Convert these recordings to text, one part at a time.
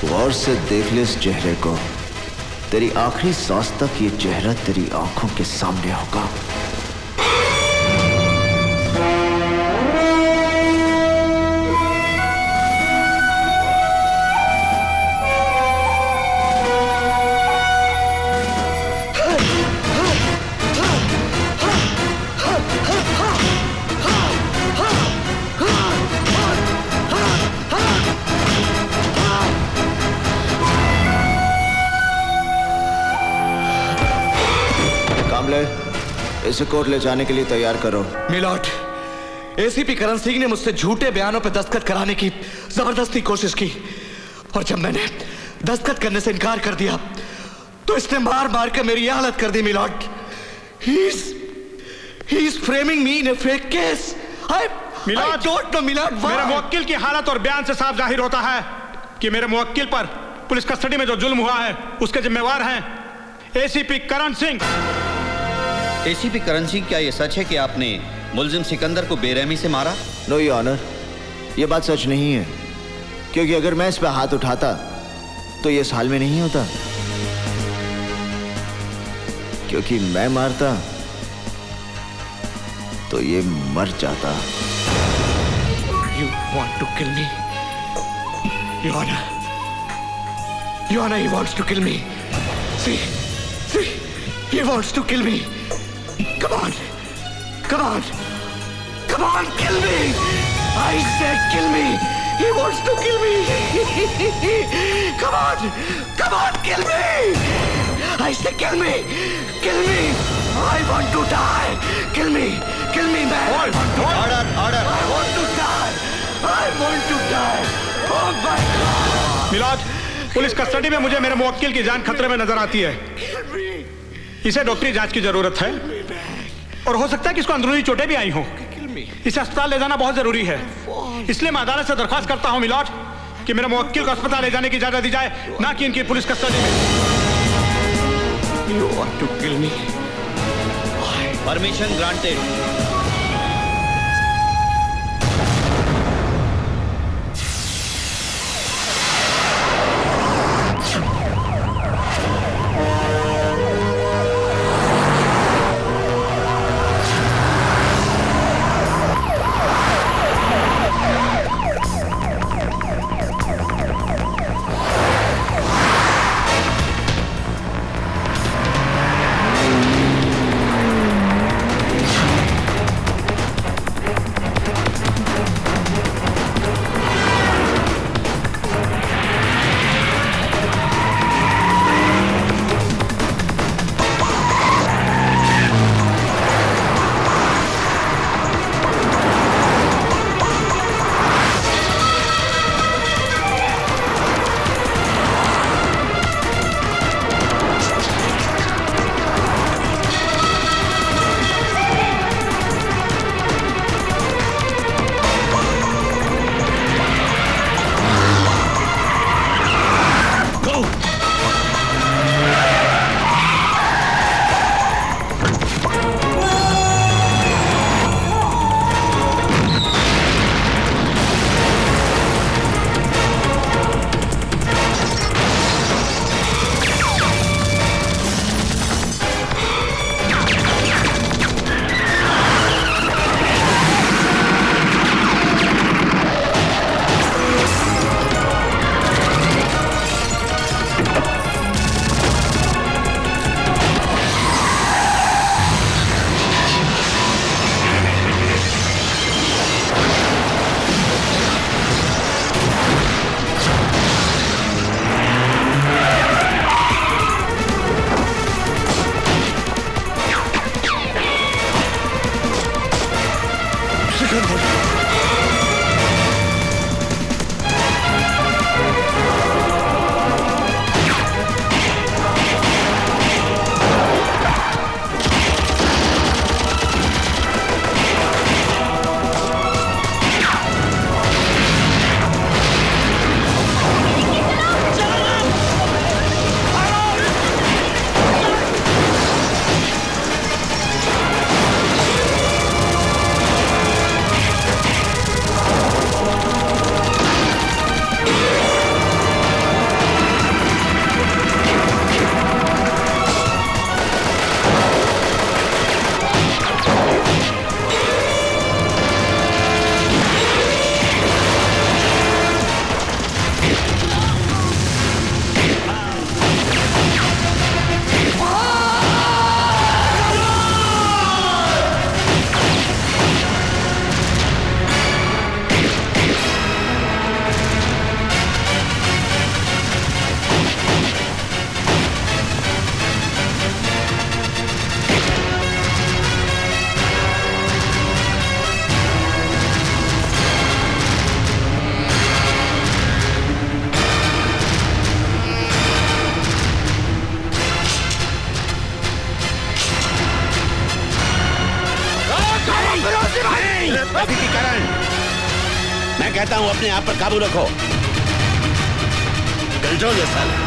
गौर से देख ले इस चेहरे को। तेरी आखिरी सांस तक ये चेहरा तेरी आंखों के सामने होगा। इसे कोर्ट ले जाने के लिए तैयार करो। मिलॉर्ड, एसीपी करण सिंह ने मुझसे झूठे बयानों पर दस्तखत कराने की जबरदस्ती कोशिश की और जब मैंने दस्तखत करने से इनकार कर दिया तो इसने मार मार कर मेरी हालत कर दी। Milord, he is framing me in a fake case. I don't know, milord. मेरे मुवक्किल की हालत और बयान से साफ जाहिर होता है कि मेरे मुवक्किल पर पुलिस कस्टडी में जो जुल्म हुआ है उसके जिम्मेवार हैं एसीपी करण सिंह। एसीपी करण सिंह, क्या यह सच है कि आपने मुलजिम सिकंदर को बेरहमी से मारा? नो योर ऑनर, यह बात सच नहीं है, क्योंकि अगर मैं इस पर हाथ उठाता तो ये इस हाल में नहीं होता, क्योंकि मैं मारता तो ये मर जाता। You want to kill me? Your Honor, Your Honor, he wants to kill me. See, he wants to kill me. Come on, come on, come on, kill me! I said kill me! He wants to kill me! Come on, kill me! I said kill me! Kill me! I want to die! Kill me, man! Order! I want to die! I want to die! Oh my God! Milord, police custody में मुझे मेरे मुवक्किल की जान खतरे में नजर आती है। इसे डॉक्टरी जांच की जरूरत है और हो सकता है कि इसको अंदरूनी चोटें भी आई हों। इसे अस्पताल ले जाना बहुत जरूरी है, इसलिए मैं अदालत से दरख्वास्त करता हूं मिलॉर्ड कि मेरे मुवक्किल को अस्पताल ले जाने की इजाजत दी जाए, ना कि इनकी पुलिस कस्टडी में। You want to kill me? Permission granted. कहता हूँ अपने आप पर काबू रखो। Control yourself.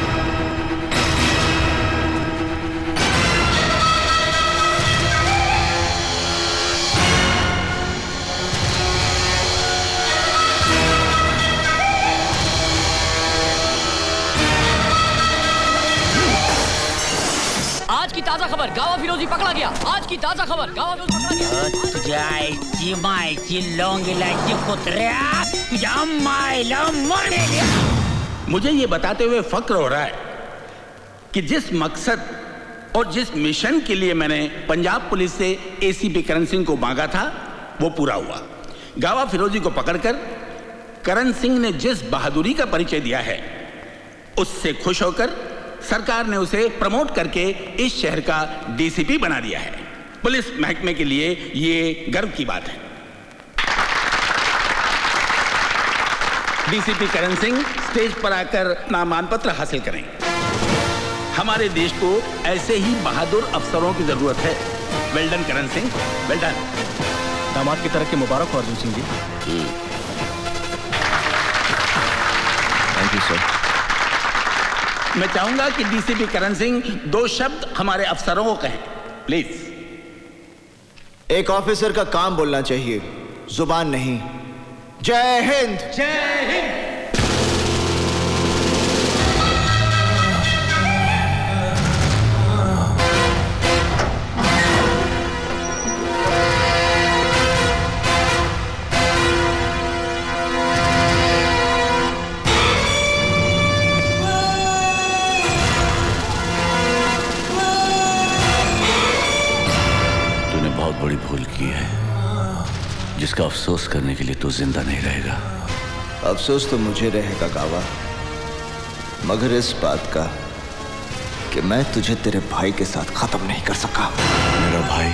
आज की ताजा खबर, गावा फिरोजी पकड़ा गया। आज की ताजा खबर, गावा फिरोजी पकड़ा गया। तुझ्या आईची मायची लोंगिलाची कुत्र्या, तुझ्या मायला मरेल। मुझे ये बताते हुए फक्र हो रहा है कि जिस मकसद और जिस मिशन के लिए मैंने पंजाब पुलिस से एसीपी करण सिंह को मांगा था वो पूरा हुआ। गावा फिरोजी को पकड़कर करण सिंह ने जिस बहादुरी का परिचय दिया है उससे खुश होकर सरकार ने उसे प्रमोट करके इस शहर का डीसीपी बना दिया है। पुलिस महकमे के लिए ये गर्व की बात है। डीसीपी करण सिंह स्टेज पर आकर नामांकन पत्र हासिल करें। हमारे देश को ऐसे ही बहादुर अफसरों की जरूरत है। Well done Karan Singh, well done. दामाद की तरफ की मुबारक हो Arjun Singh ji. Thank you sir. मैं चाहूंगा कि डीसीपी करण सिंह 2 शब्द हमारे अफसरों को कहें, प्लीज। एक ऑफिसर का काम बोलना चाहिए, जुबान नहीं। जय हिंद। जय हिंद। बड़ी भूल की है जिसका अफसोस करने के लिए तू जिंदा नहीं रहेगा। अफसोस तो मुझे रहेगा गावा, मगर इस बात का कि मैं तुझे तेरे भाई के साथ खत्म नहीं कर सका। मेरा भाई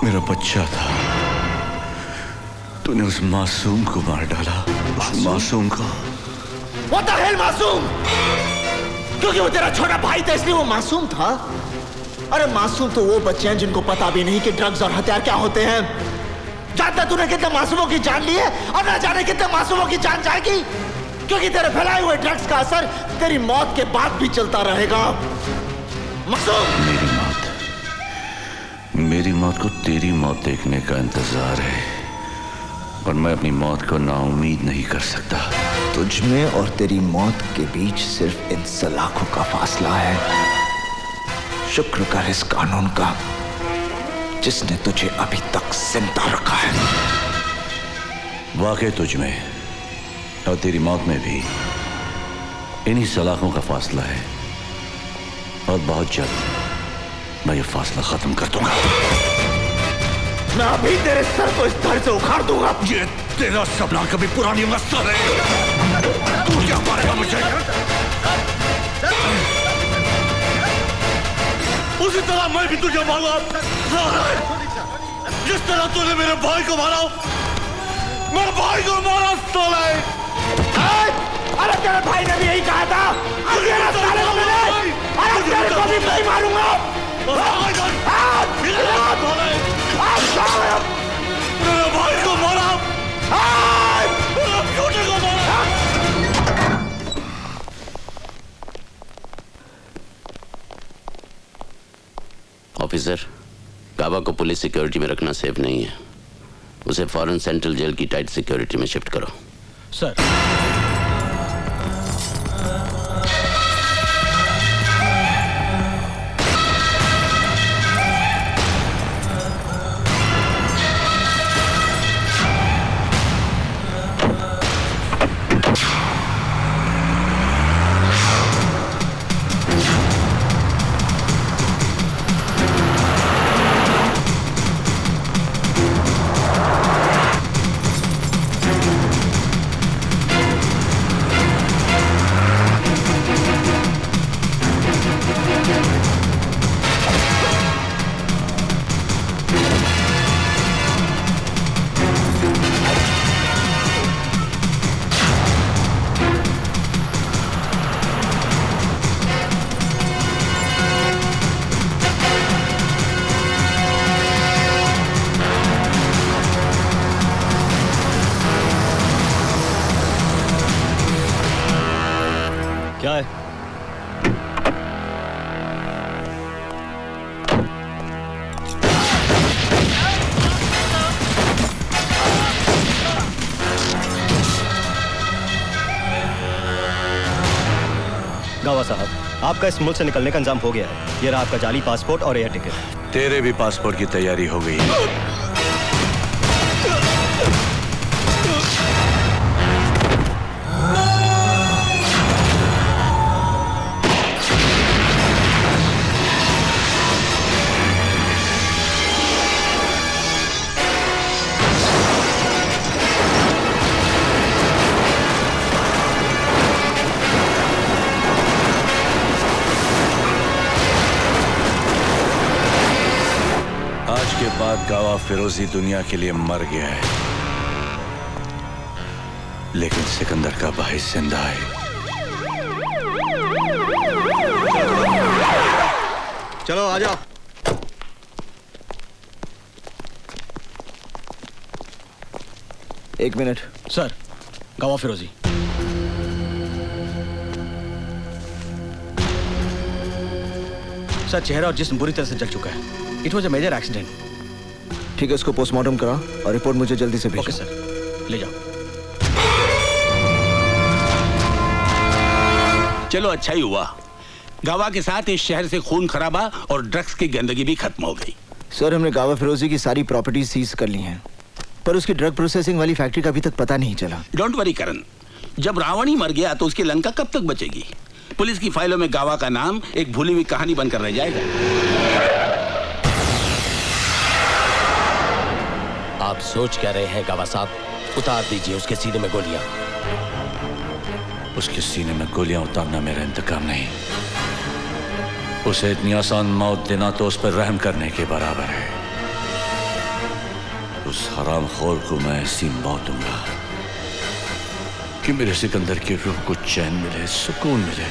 मेरा बच्चा था, तूने उस मासूम को मार डाला। मासूम को? What the hell मासूम? क्योंकि वो तेरा छोटा भाई था इसलिए वो मासूम था? अरे मासूम तो वो बच्चे हैं जिनको पता भी नहीं कि ड्रग्स और हथियार क्या होते हैं। जानता तूने कितने मासूमों की जान ली है और ना जाने कितने मासूमों की जान जाएगी, क्योंकि तेरे फैलाए हुए ड्रग्स का असर तेरी मौत के बाद भी चलता रहेगा। मासूम। मेरी मौत को तेरी मौत देखने का इंतजार है और मैं अपनी मौत को नाउम्मीद नहीं कर सकता। तुझ में और तेरी मौत के बीच सिर्फ इन सलाखों का फासला है। शुक्र कर इस कानून का जिसने तुझे अभी तक जिंदा रखा है। वाकई तुझ में और तेरी मौत में भी इन्हीं सलाखों का फासला है और बहुत जल्द मैं ये फासला खत्म कर दूंगा। मैं अभी तेरे सर को इस धड़ से उखाड़ दूंगा। ये तेरा सपना कभी पूरा नहीं होगा साले। तू क्या मारेगा मुझे? उसी तरह मैं भी तुझे मारूंगा। जिस तरह तूने मेरे भाई को मारा, मेरे भाई को मारा साले। अरे तेरे भाई ने भी यही कहा था। अरे तेरे को भी नहीं मारूंगा। मेरे भाई को मारा, मेरे बेटे को मारा। ऑफिसर, गावा को पुलिस सिक्योरिटी में रखना सेफ नहीं है। उसे फौरन सेंट्रल जेल की टाइट सिक्योरिटी में शिफ्ट करो। सर। क्या है? गावा साहब, आपका इस मुल्क से निकलने का इंतजाम हो गया है। ये रहा आपका जाली पासपोर्ट और एयर टिकट। तेरे भी पासपोर्ट की तैयारी हो गई है। के बाद गावा फिरोजी दुनिया के लिए मर गया है, लेकिन सिकंदर का भाई जिंदा है। चलो आ जाओ। एक मिनट। सर, गावा फिरोजी। सर, चेहरा और जिस्म बुरी तरह से जल चुका है। It was a major accident. ठीक है, उसको पोस्टमार्टम करा और रिपोर्ट मुझे जल्दी से भेजो। ओके सर, ले जाओ। चलो अच्छा ही हुआ, गावा के साथ इस शहर से खून खराबा और ड्रग्स की गंदगी भी खत्म हो गई। सर, हमने गावा फिरोजी की सारी प्रॉपर्टी सीज कर ली हैं, पर उसकी ड्रग प्रोसेसिंग वाली फैक्ट्री का अभी तक पता नहीं चला। डोंट वरी करण, जब रावण ही मर गया तो उसकी लंका कब तक बचेगी? पुलिस की फाइलों में गावा का नाम एक भूली हुई कहानी बनकर रह जाएगा। आप सोच क्या रहे हैं गावा साहब? उतार दीजिए उसके सीने में गोलियां। उसके सीने में गोलियां उतारना मेरा इंतकाम नहीं, उसे इतनी आसान मौत देना तो उस पर रहम करने के बराबर है। उस हरामखोर को मैं ऐसी मौत दूंगा कि मेरे सिकंदर की रूह को चैन मिले, सुकून मिले।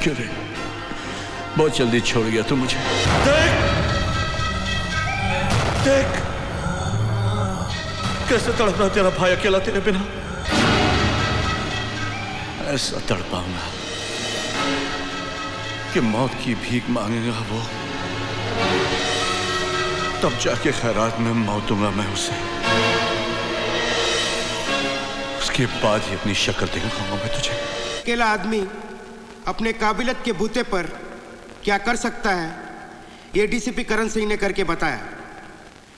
क्यों रे, बहुत जल्दी छोड़ गया तू मुझे। देख कैसे तड़प रहा तेरा भाई अकेला तेरे बिना। ऐसा तड़पाऊंगा कि मौत की भीख मांगेगा वो, तब जाके खैरात में मौत दूंगा मैं उसे। उसके बाद ही अपनी शक्ल दिखाऊंगा मैं तुझे। अकेला आदमी अपने काबिलियत के बूते पर क्या कर सकता है, ये डीसीपी करण सिंह ने करके बताया।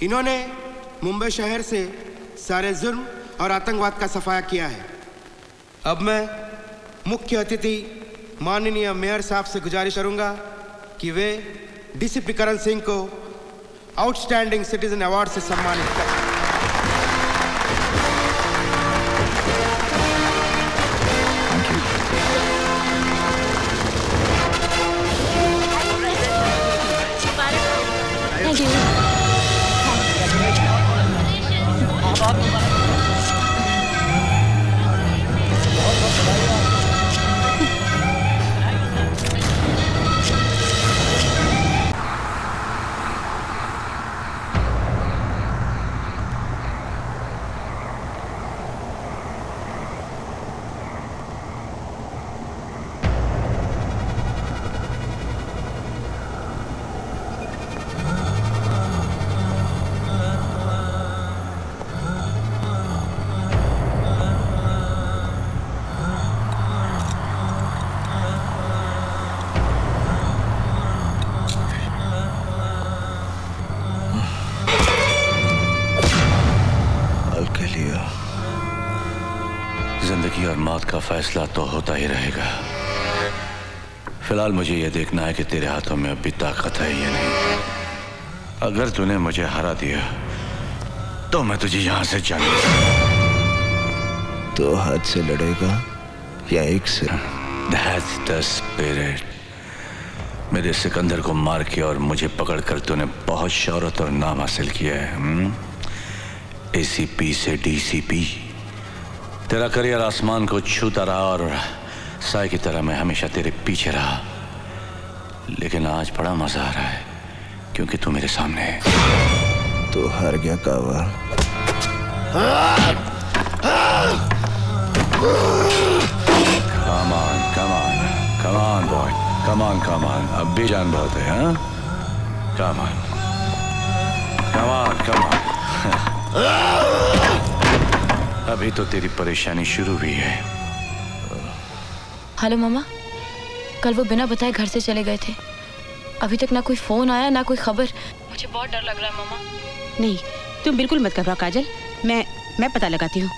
इन्होंने मुंबई शहर से सारे जुर्म और आतंकवाद का सफाया किया है। अब मैं मुख्य अतिथि माननीय मेयर साहब से गुजारिश करूंगा कि वे डीसीपी करण सिंह को आउटस्टैंडिंग सिटीजन अवार्ड से सम्मानित करें। जिंदगी और मौत का फैसला तो होता ही रहेगा। फिलहाल मुझे यह देखना है कि तेरे हाथों में अभी ताकत है या नहीं। अगर तूने मुझे हरा दिया तो मैं तुझे यहां से जाने। तो हाथ से लड़ेगा या एक से? That's the spirit। मेरे सिकंदर को मार के और मुझे पकड़कर तूने बहुत शौहरत और नाम हासिल किया है। एसीपी से डीसीपी, तेरा करियर आसमान को छूता रहा और साए की तरह मैं हमेशा तेरे पीछे रहा। लेकिन आज बड़ा मजा आ रहा है क्योंकि तू मेरे सामने है। तो हार गया कावा। Come on। कमान कमान, अब भी जान बहुत है, हाँ? कमान कमान कमान। अभी तो तेरी परेशानी शुरू हुई है। हेलो मामा, कल वो बिना बताए घर से चले गए थे। अभी तक ना कोई फोन आया ना कोई खबर। मुझे बहुत डर लग रहा है मामा। नहीं, तुम बिल्कुल मत घबराओ काजल, मैं पता लगाती हूँ।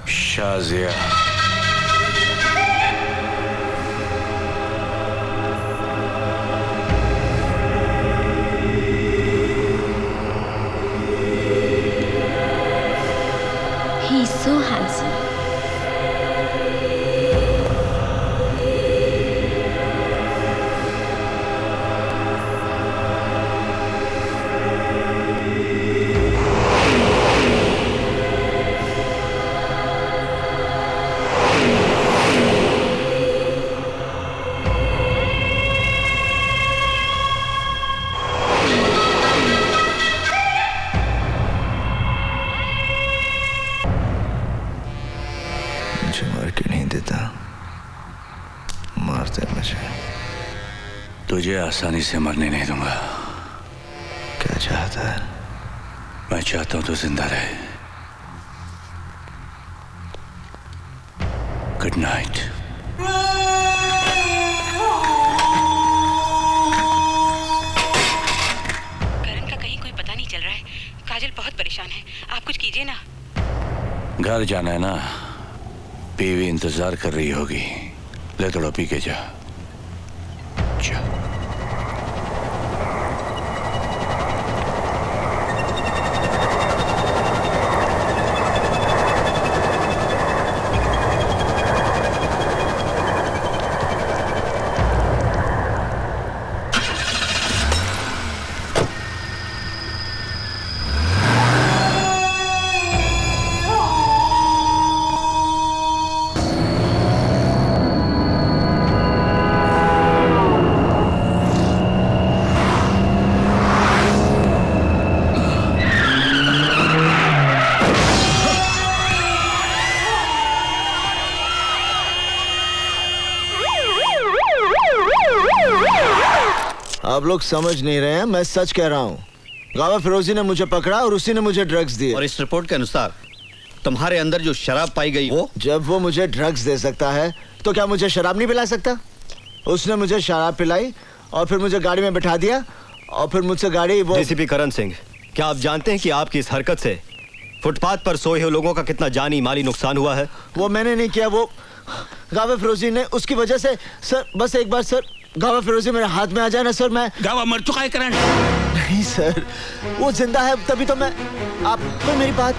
Shazia, He's so handsome. मुझे मार के नहीं देता, मारते मुझे। तुझे आसानी से मरने नहीं दूंगा। क्या चाहता है? मैं चाहता हूं तू जिंदा रहे। Good night. करण का कहीं कोई पता नहीं चल रहा है। काजल बहुत परेशान है, आप कुछ कीजिए ना। घर जाना है ना, बीवी इंतजार कर रही होगी। ले थोड़ा पी के जा। आप लोग समझ नहीं रहे हैं, मैं सच कह रहा हूँ। गावा फिरोजी ने मुझे पकड़ा और उसी ने मुझे ड्रग्स दिए। और इस रिपोर्ट के अनुसार तुम्हारे अंदर जो शराब पाई गई वो जब वो मुझे ड्रग्स दे सकता है तो क्या मुझे शराब नहीं पिला सकता? उसने मुझे शराब पिलाई और फिर मुझे गाड़ी में बिठा दिया और फिर मुझसे गाड़ी वो। डीसीपी करण सिंह, क्या आप जानते हैं कि आपकी इस हरकत से फुटपाथ पर सोए हुए लोगों का कितना जानी माली नुकसान हुआ है? वो मैंने नहीं किया, वो गावा फिरोजी ने। उसकी वजह से सर, बस एक बार सर गावा फिरोजी मेरे हाथ में आ जाए ना सर, मैं। गावा मर चुका है करण। नहीं सर, वो जिंदा है, तभी तो मैं। आप कोई मेरी बात,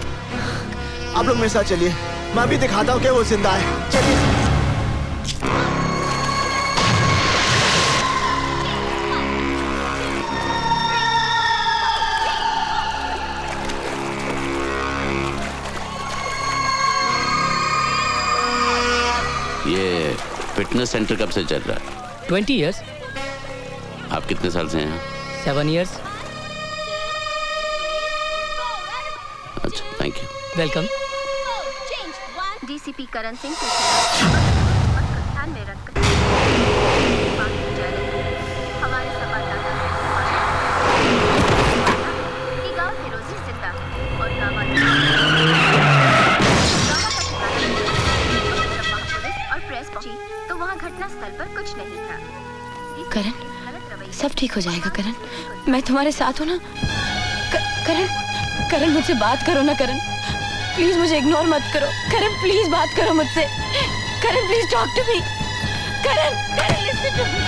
आप लोग मेरे साथ चलिए, मैं अभी दिखाता हूँ कि वो जिंदा है। चलिए। ये फिटनेस सेंटर कब से चल रहा है? 20 years. आप कितने साल से हैं? 7 years. अच्छा, thank you. Welcome. DCP Karan Singh के ध्यान में रखकर हमारे संवाददाता कि गांव फिरोजी जिंदा है और गांव और प्रेस पहुंची तो वहां घटना स्थल पर कुछ नहीं था। करण, सब ठीक हो जाएगा करण, मैं तुम्हारे साथ हूँ ना। करण, करण मुझसे बात करो ना करण, प्लीज मुझे इग्नोर मत करो। करण प्लीज बात करो मुझसे। Karan please talk to me. Karan, Karan listen to me.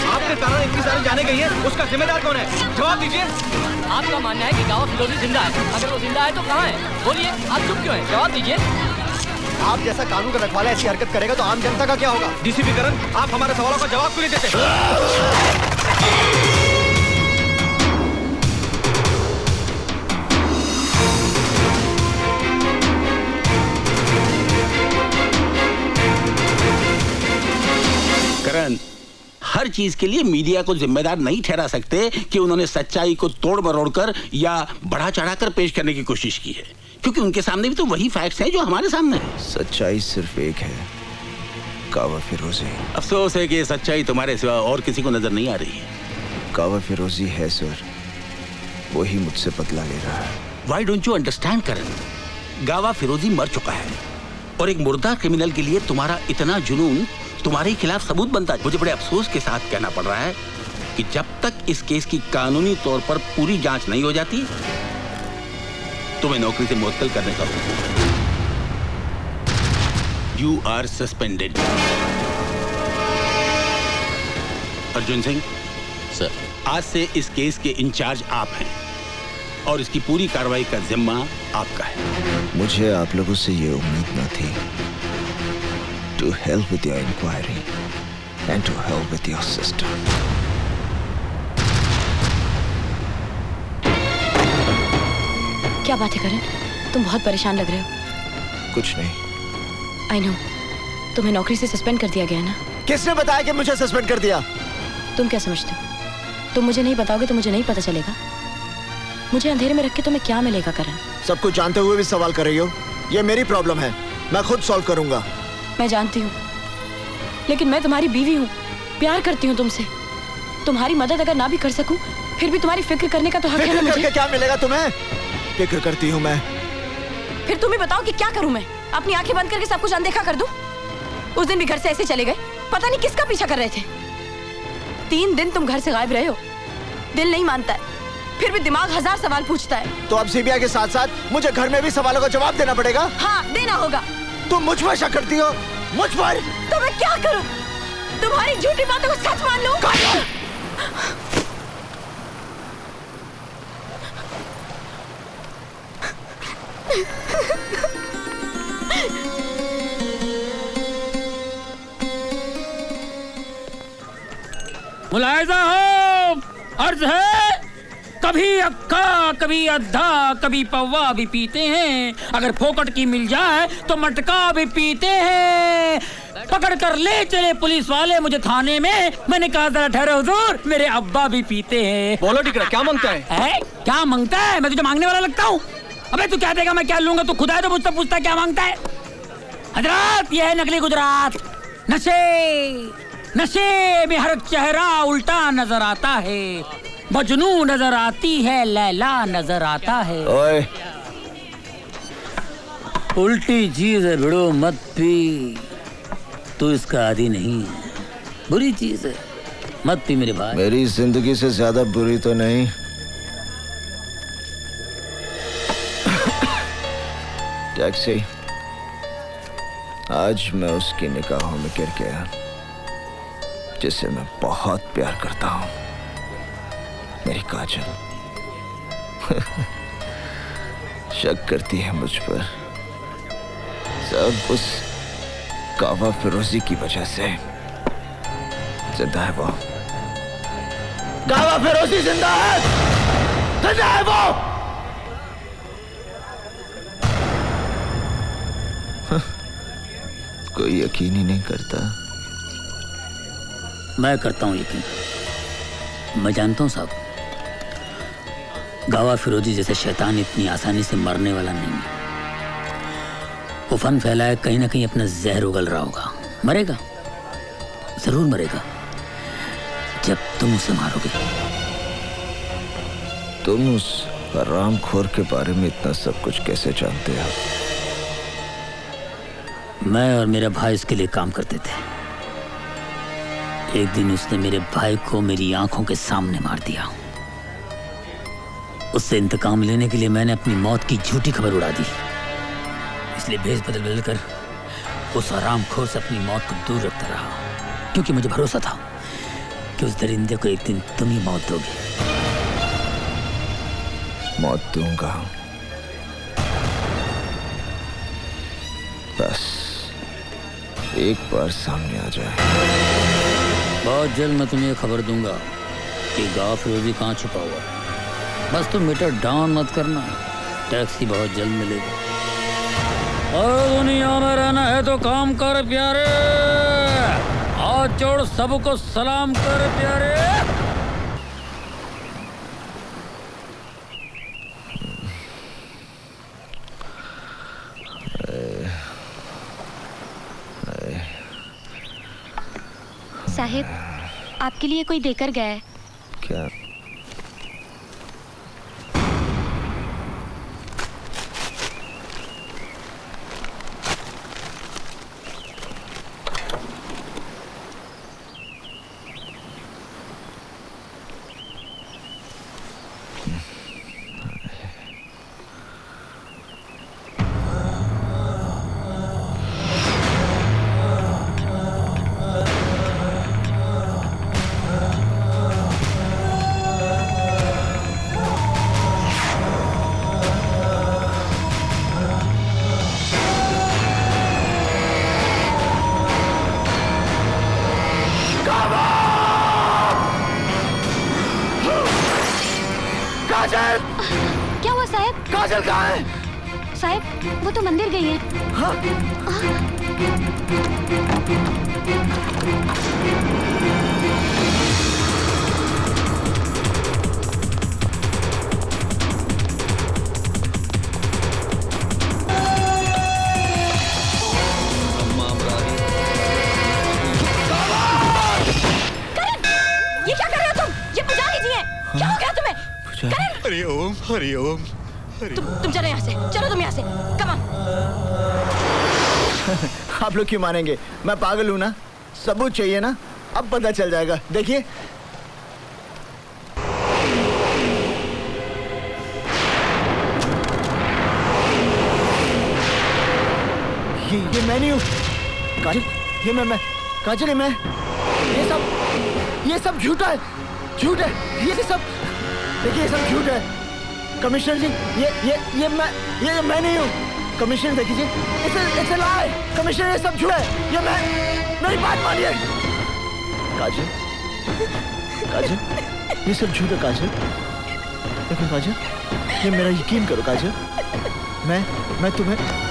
आपके कारण इतनी सारी जाने गई है, उसका जिम्मेदार कौन है? जवाब दीजिए। आपका मानना है कि गावा फिरोजी जिंदा है। अगर वो जिंदा है तो कहाँ है? बोलिए, आप चुप क्यों हैं? जवाब दीजिए। आप जैसा कानून का रखवाला ऐसी हरकत करेगा तो आम जनता का क्या होगा? डीसीपी करण, आप हमारे सवालों का जवाब क्यों नहीं देते? चीज के लिए मीडिया को जिम्मेदार नहीं ठहरा सकते कि उन्होंने सच्चाई को तोड़ मरोड़ कर या बढ़ा चढ़ाकर पेश करने की कोशिश की है, क्योंकि उनके सामने भी तो वही फैक्ट्स हैं जो हमारे सामने हैं। सच्चाई सिर्फ एक है, कावा फिरोजी। अफसोस है कि ये सच्चाई तुम्हारे सिवा और किसी को नजर नहीं आ रही है। कावा फिरोजी है सर, वही मुझसे बदला ले रहा है। Why don't you understand, करण? गावा फिरोजी मर चुका है और एक मुर्दा क्रिमिनल के लिए तुम्हारा इतना जुनून तुम्हारे खिलाफ सबूत बनता है। मुझे बड़े अफसोस के साथ कहना पड़ रहा है कि जब तक इस केस की कानूनी तौर पर पूरी जांच नहीं हो जाती, तुम्हें नौकरी से मुअत्तल करने का हुक्म। You are suspended. Arjun Singh sir, आज से इस केस के इंचार्ज आप हैं और इसकी पूरी कार्रवाई का जिम्मा आपका है। मुझे आप लोगों से ये उम्मीद न थी। To hell with your inquiry and to hell with your sister. क्या बात है करण, तुम बहुत परेशान लग रहे हो। कुछ नहीं। आई नो, तुम्हें नौकरी से सस्पेंड कर दिया गया ना। किसने बताया कि मुझे सस्पेंड कर दिया? तुम क्या समझते हो, तुम मुझे नहीं बताओगे तो मुझे नहीं पता चलेगा? मुझे अंधेरे में रख के तुम्हें क्या मिलेगा करण? सब कुछ जानते हुए भी सवाल कर रही हो। ये मेरी प्रॉब्लम है, मैं खुद सॉल्व करूंगा। मैं जानती हूँ, लेकिन मैं तुम्हारी बीवी हूँ, प्यार करती हूँ तुमसे। तुम्हारी मदद अगर ना भी कर सकूं, फिर भी तुम्हारी फिक्र करने का तो हक है ना मुझे। करके क्या मिलेगा तुम्हें? फिक्र करती हूँ मैं। फिर तुम ही बताओ कि क्या करूं मैं? अपनी आंखें बंद करके सब कुछ अनदेखा कर दूं? उस दिन भी घर से ऐसे चले गए, पता नहीं किसका पीछा कर रहे थे। 3 दिन तुम घर से गायब रहे हो, दिल नहीं मानता है, फिर भी दिमाग 1000 सवाल पूछता है। तो अब सीबीआई के साथ साथ मुझे घर में भी सवालों का जवाब देना पड़ेगा? हाँ, देना होगा। तुम मुझ पर शक करती हो? मुझ पर? तो मैं क्या करूं? तुम्हारी झूठी बातों को सच मान लूं? मुलाहिजा हो, अर्ज है, कभी अक्का कभी अद्धा कभी पौवा भी पीते हैं, अगर फोकट की मिल जाए तो मटका भी पीते हैं। पकड़ कर ले चले पुलिस वाले मुझे थाने में, मैंने कहा जरा ठहरो हुजूर, मेरे अब्बा भी पीते हैं। बोलो टिकरा, क्या मांगता है? क्या मांगता है? मैं तुझे मांगने वाला लगता हूँ? अबे तू क्या देगा मैं क्या लूंगा? तू खुदा है तो मुझसे पूछता क्या मांगता है? हजरात, ये है नकली गुजरात। नशे में हर चेहरा उल्टा नजर आता है, मजनू नजर आती है, लैला नजर आता है। ओए, उल्टी चीज है भिड़ो मत पी, तू इसका आदी नहीं है, बुरी चीज है, मत पी मेरे भाई। मेरी जिंदगी से ज्यादा बुरी तो नहीं। टैक्सी, आज मैं उसकी निगाहों में गिर गया जिसे मैं बहुत प्यार करता हूं, मेरी काजल। शक करती है मुझ पर, सब उस कावा फिरोजी की वजह से। जिंदा है वो, कावा फिरोजी जिंदा है, जिंदा है वो। कोई यकीन ही नहीं करता। मैं करता हूँ यकीन, मैं जानता हूँ साहब, गावा फिरोजी जैसे शैतान इतनी आसानी से मरने वाला नहीं है। वो फन फैलाए कहीं ना कहीं अपना जहर उगल रहा होगा, मरेगा, जरूर मरेगा जब तुम उसे मारोगे। तुम उस हरामखोर के बारे में इतना सब कुछ कैसे जानते हो? मैं और मेरा भाई इसके लिए काम करते थे। एक दिन उसने मेरे भाई को मेरी आंखों के सामने मार दिया। उससे इंतकाम लेने के लिए मैंने अपनी मौत की झूठी खबर उड़ा दी, इसलिए भेष बदल बदल कर उस हरामखोर से अपनी मौत को दूर रखता रहा, क्योंकि मुझे भरोसा था कि उस दरिंदे को एक दिन तुम ही मौत दोगे। मौत दूंगा, बस एक बार सामने आ जाए। बहुत जल्द मैं तुम्हें खबर दूंगा कि गावा फिरोजी कहाँ छुपा हुआ है। बस तुम मीटर डाउन मत करना, टैक्सी बहुत जल्द मिलेगा। और दुनिया में रहना है तो काम कर प्यारे, हाथ जोड़ सबको सलाम कर प्यारे। साहिब, आपके लिए कोई देकर गया है। क्या? काजल! क्या हुआ साहब? काजल कहाँ है? साहब, वो तो मंदिर गई है। हाँ? ये क्या कर रहे हो तुम? ये पुजारी जी हैं। क्या हो गया तुम्हें? करण! हरिओम हरिओम। तुम चलो यहाँ से, चलो तुम यहाँ से, कम ऑन। आप लोग क्यों मानेंगे? मैं पागल हूँ ना? सबूत चाहिए ना? अब पता चल जाएगा, देखिए। ये मैं नहीं हूँ। काजल, ये मैं काजल, ये मैं। ये सब झूठा है, झूठ है। ये सब देखिए, ये सब झूठ है। कमिश्नर जी, ये मैं नहीं हूँ। कमिश्नर देखिए, इट्स अ लाई। कमिश्नर, ये सब झूठ है। ये मैं, मेरी बात मानिए। काजल, काजल, ये सब झूठ है काजल। देखो काजल, ये मेरा यकीन करो काजल। मैं तुम्हें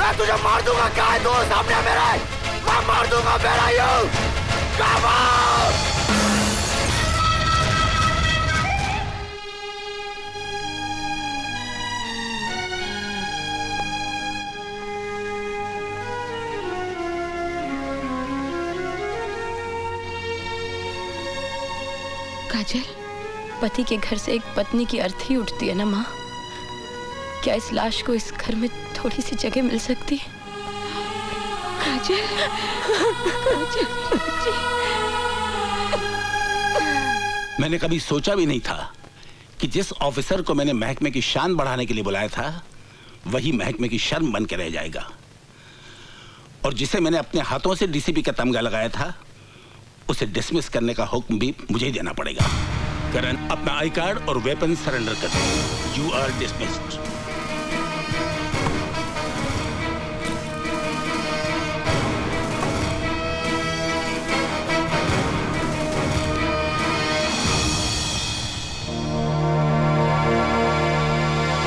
मैं तुझे मार दूंगा। कहाँ है तू? सामने मेरे, मैं मार दूंगा। मेरा यू काजल, पति के घर से एक पत्नी की अर्थी उठती है ना माँ। क्या इस लाश को इस घर में थोड़ी सी जगह मिल सकती है? काजल, मैंने कभी सोचा भी नहीं था कि जिस ऑफिसर को मैंने महकमे की शान बढ़ाने के लिए बुलाया था, वही महकमे की शर्म बन के रह जाएगा। और जिसे मैंने अपने हाथों से डीसीपी का तमगा लगाया था, उसे डिसमिस करने का हुक्म भी मुझे ही देना पड़ेगा। करण, अपना आई कार्ड और वेपन सरेंडर कर दो। You are dismissed.